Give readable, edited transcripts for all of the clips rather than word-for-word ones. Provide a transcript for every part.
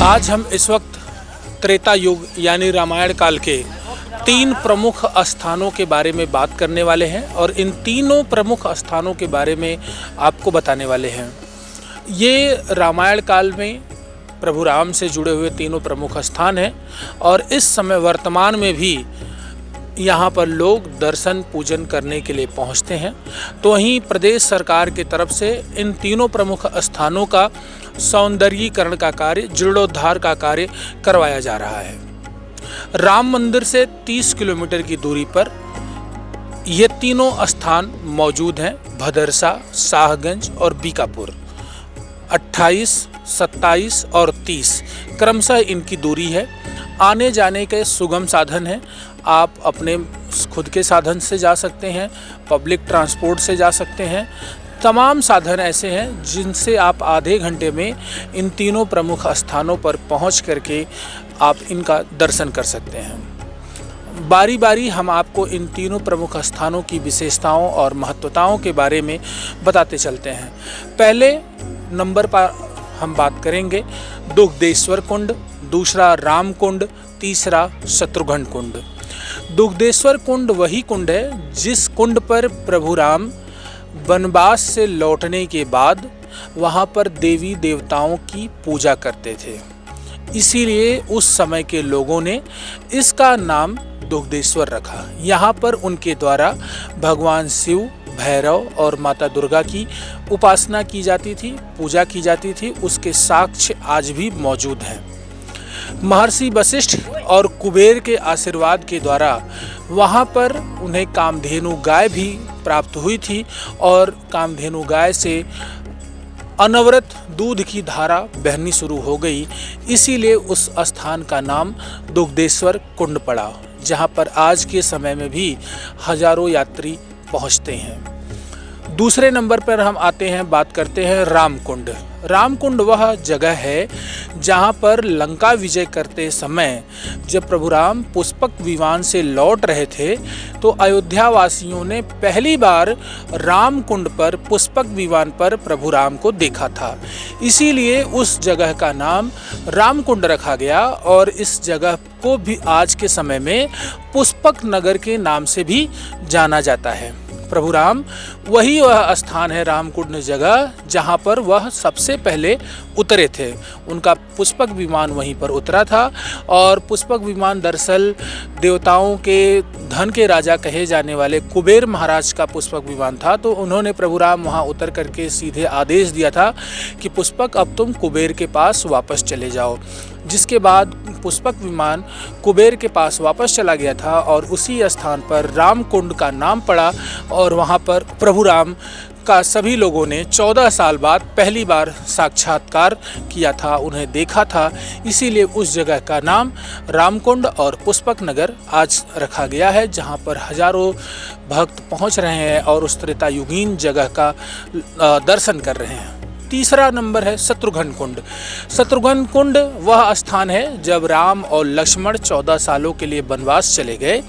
आज हम इस वक्त त्रेता युग यानी रामायण काल के 3 प्रमुख स्थानों के बारे में बात करने वाले हैं और इन तीनों प्रमुख स्थानों के बारे में आपको बताने वाले हैं। ये रामायण काल में प्रभु राम से जुड़े हुए तीनों प्रमुख स्थान हैं और इस समय वर्तमान में भी यहाँ पर लोग दर्शन पूजन करने के लिए पहुँचते हैं। तो वहीं प्रदेश सरकार की तरफ से इन तीनों प्रमुख स्थानों का सौंदर्यीकरण का कार्य, जीर्णोद्धार का कार्य करवाया जा रहा है। राम मंदिर से 30 किलोमीटर की दूरी पर ये तीनों स्थान मौजूद हैं। भदरसा, शाहगंज और बीकापुर 28, 27 और 30 क्रमशः इनकी दूरी है। आने जाने के सुगम साधन हैं। आप अपने खुद के साधन से जा सकते हैं, पब्लिक ट्रांसपोर्ट से जा सकते हैं। तमाम साधन ऐसे हैं जिनसे आप आधे घंटे में इन तीनों प्रमुख स्थानों पर पहुंच करके आप इनका दर्शन कर सकते हैं। बारी बारी हम आपको इन तीनों प्रमुख स्थानों की विशेषताओं और महत्वताओं के बारे में बताते चलते हैं। पहले नंबर पर हम बात करेंगे दुग्धेश्वर कुंड, दूसरा राम कुंड, तीसरा शत्रुघ्न कुंड। दुग्धेश्वर कुंड वही कुंड है जिस कुंड पर प्रभु राम वनवास से लौटने के बाद वहाँ पर देवी देवताओं की पूजा करते थे। इसीलिए उस समय के लोगों ने इसका नाम दुग्धेश्वर रखा। यहाँ पर उनके द्वारा भगवान शिव, भैरव और माता दुर्गा की उपासना की जाती थी, पूजा की जाती थी। उसके साक्ष्य आज भी मौजूद हैं। महर्षि वशिष्ठ और कुबेर के आशीर्वाद के द्वारा वहाँ पर उन्हें कामधेनु गाय भी प्राप्त हुई थी और कामधेनु गाय से अनवरत दूध की धारा बहनी शुरू हो गई। इसीलिए उस स्थान का नाम दुग्धेश्वर कुंड पड़ा, जहाँ पर आज के समय में भी हजारों यात्री पहुँचते हैं। दूसरे नंबर पर हम आते हैं, बात करते हैं रामकुंड। रामकुंड वह जगह है जहाँ पर लंका विजय करते समय जब प्रभु राम पुष्पक विमान से लौट रहे थे तो अयोध्या वासियों ने पहली बार रामकुंड पर पुष्पक विमान पर प्रभु राम को देखा था। इसीलिए उस जगह का नाम रामकुंड रखा गया और इस जगह को भी आज के समय में पुष्पक नगर के नाम से भी जाना जाता है। प्रभु राम वही वह स्थान है, रामकुंड जगह, जहाँ पर वह सबसे पहले उतरे थे। उनका पुष्पक विमान वहीं पर उतरा था और पुष्पक विमान दरअसल देवताओं के धन के राजा कहे जाने वाले कुबेर महाराज का पुष्पक विमान था। तो उन्होंने प्रभु राम वहाँ उतर करके सीधे आदेश दिया था कि पुष्पक अब तुम कुबेर के पास वापस चले जाओ। जिसके बाद पुष्पक विमान कुबेर के पास वापस चला गया था और उसी स्थान पर रामकुंड का नाम पड़ा और वहाँ पर प्रभु राम का सभी लोगों ने 14 साल बाद पहली बार साक्षात्कार किया था, उन्हें देखा था। इसीलिए उस जगह का नाम रामकुंड और पुष्पक नगर आज रखा गया है, जहाँ पर हजारों भक्त पहुँच रहे हैं और उस त्रेता युगीन जगह का दर्शन कर रहे हैं। तीसरा नंबर है शत्रुघ्न कुंड। शत्रुघ्न कुंड वह स्थान है जब राम और लक्ष्मण 14 सालों के लिए वनवास चले गए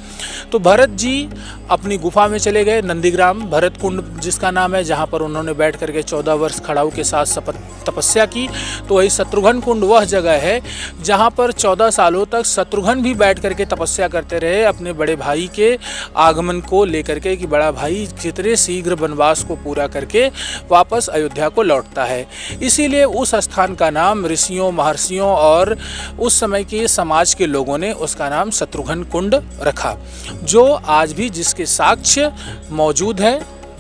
तो भरत जी अपनी गुफा में चले गए, नंदीग्राम भरत कुंड जिसका नाम है, जहाँ पर उन्होंने बैठ करके 14 वर्ष खड़ाऊ के साथ तपस्या की। तो वही शत्रुघ्न कुंड वह जगह है जहाँ पर 14 सालों तक शत्रुघ्न भी बैठ करके तपस्या करते रहे अपने बड़े भाई के आगमन को लेकर के कि बड़ा भाई जितने शीघ्र वनवास को पूरा करके वापस अयोध्या को लौटता है। इसीलिए उस स्थान का नाम ऋषियों, महर्षियों और उस समय के समाज के लोगों ने उसका नाम शत्रुघ्न कुंड रखा, जो आज भी जिसके साक्ष्य मौजूद है।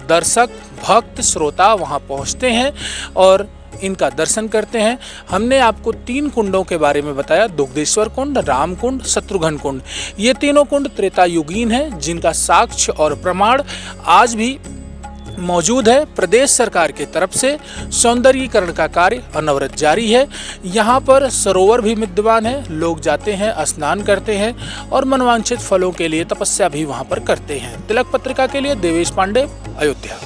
दर्शक, भक्त, श्रोता वहां पहुंचते हैं और इनका दर्शन करते हैं। हमने आपको 3 कुंडों के बारे में बताया, दुग्धेश्वर कुंड, राम कुंड, शत्रुघ्न कुंड। ये तीनों कुंड त्रेता युगीन हैं जिनका साक्ष्य और प्रमाण आज भी मौजूद है। प्रदेश सरकार की तरफ से सौंदर्यीकरण का कार्य अनवरत जारी है। यहाँ पर सरोवर भी विद्यमान है, लोग जाते हैं, स्नान करते हैं और मनवांछित फलों के लिए तपस्या भी वहाँ पर करते हैं। तिलक पत्रिका के लिए देवेश पांडे, अयोध्या।